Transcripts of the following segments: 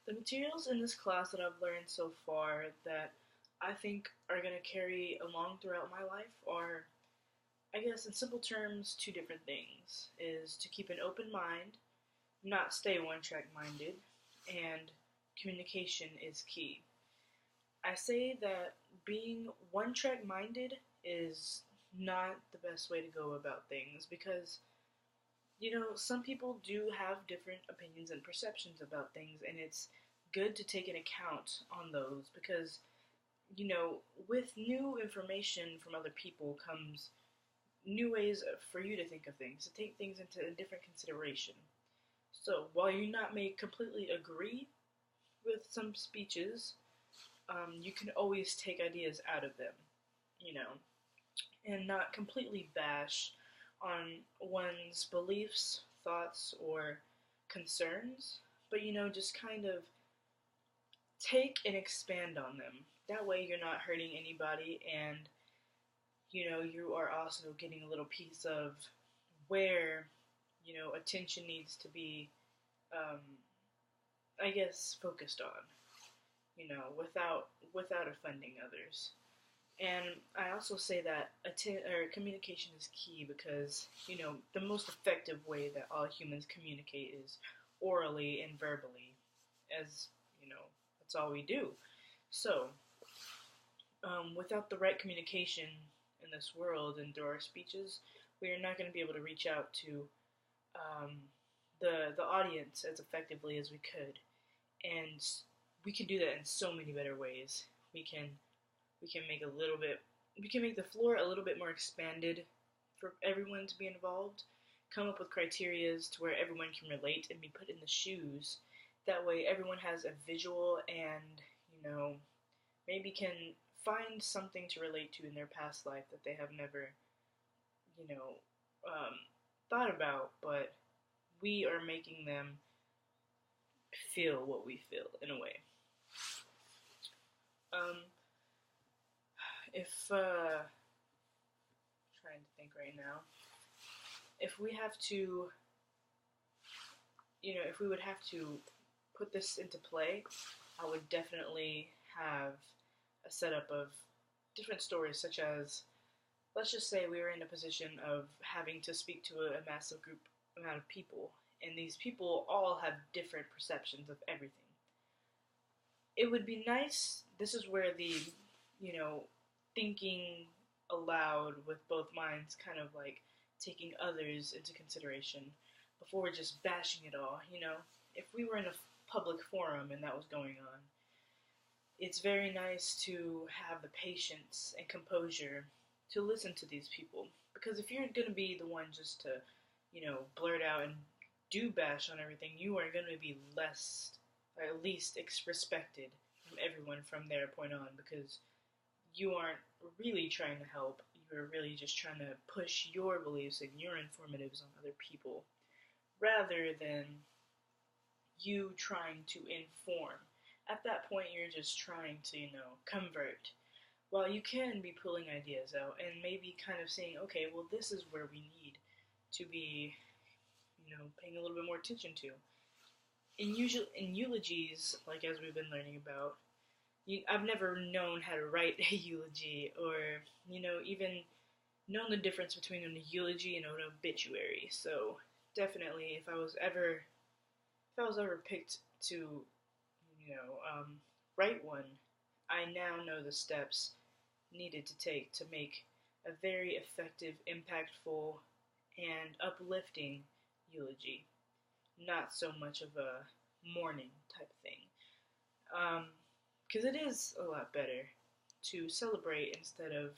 The materials in this class that I've learned so far that I think are going to carry along throughout my life are, I guess, in simple terms, two different things. Is to keep an open mind, not stay one-track minded, and communication is key. I say that being one-track minded is not the best way to go about things because some people do have different opinions and perceptions about things, and it's good to take an account on those because, with new information from other people comes new ways for you to think of things, to take things into a different consideration. So, while you not may completely agree with some speeches, you can always take ideas out of them, you know, and not completely bash on one's beliefs, thoughts, or concerns, but just kind of take and expand on them. That way, you're not hurting anybody, and you are also getting a little piece of where attention needs to be, um, I guess, focused on. Without offending others. And I also say that communication is key because the most effective way that all humans communicate is orally and verbally, as that's all we do. So, without the right communication in this world and through our speeches, we are not going to be able to reach out to um, the audience as effectively as we could, and we can do that in so many better ways. We can make the floor a little bit more expanded for everyone to be involved. Come up with criterias to where everyone can relate and be put in the shoes. That way, everyone has a visual and maybe can find something to relate to in their past life that they have never you know um, thought about, but we are making them feel what we feel in a way. Um, if trying to think right now, if we have to, if we would have to put this into play, I would definitely have a setup of different stories, such as, let's just say we were in a position of having to speak to a massive group amount of people, and these people all have different perceptions of everything. It would be nice, this is where the, thinking aloud with both minds, kind of like taking others into consideration before just bashing it all, If we were in a public forum and that was going on, it's very nice to have the patience and composure to listen to these people. Because if you're going to be the one just to, blurt out and do bash on everything, you are going to be less, or at least respected from everyone from their point on, because you aren't really trying to help. You're really just trying to push your beliefs and your informatives on other people, rather than you trying to inform. At that point, you're just trying to, convert. While you can be pulling ideas out and maybe kind of saying, okay, well, this is where we need to be, paying a little bit more attention to. In eulogies, like as we've been learning about, I've never known how to write a eulogy, or even known the difference between an eulogy and an obituary. So definitely, if I was ever picked to, write one, I now know the steps needed to take to make a very effective, impactful, and uplifting eulogy. Not so much of a mourning type thing. Because it is a lot better to celebrate instead of,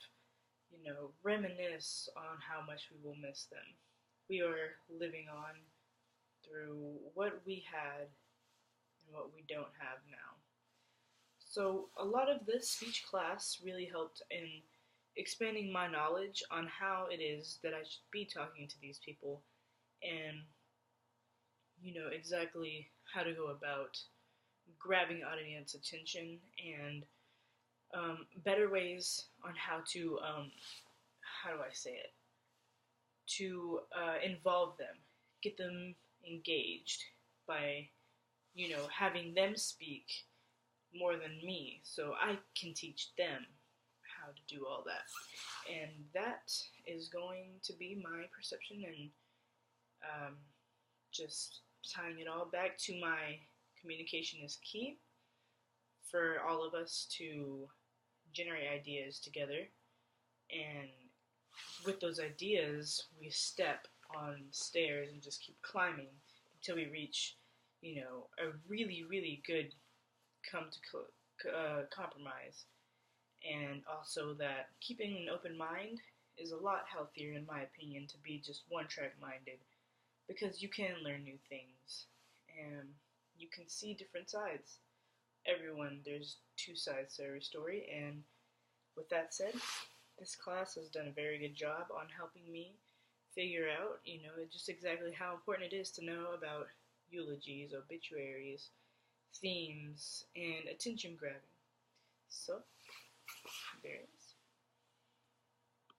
reminisce on how much we will miss them. We are living on through what we had and what we don't have now. So a lot of this speech class really helped in expanding my knowledge on how it is that I should be talking to these people, and exactly how to go about grabbing audience attention, and better ways on how to how do I say it, to involve them, get them engaged by having them speak more than me, so I can teach them how to do all that. And that is going to be my perception, and just tying it all back to my communication is key for all of us to generate ideas together. And with those ideas, we step on stairs and just keep climbing until we reach, a really, really good compromise. And also that keeping an open mind is a lot healthier, in my opinion, to be just one-track minded, because you can learn new things and you can see different sides. There's two sides to every story, and with that said, this class has done a very good job on helping me figure out, just exactly how important it is to know about eulogies, obituaries, themes, and attention grabbing. So, there it is.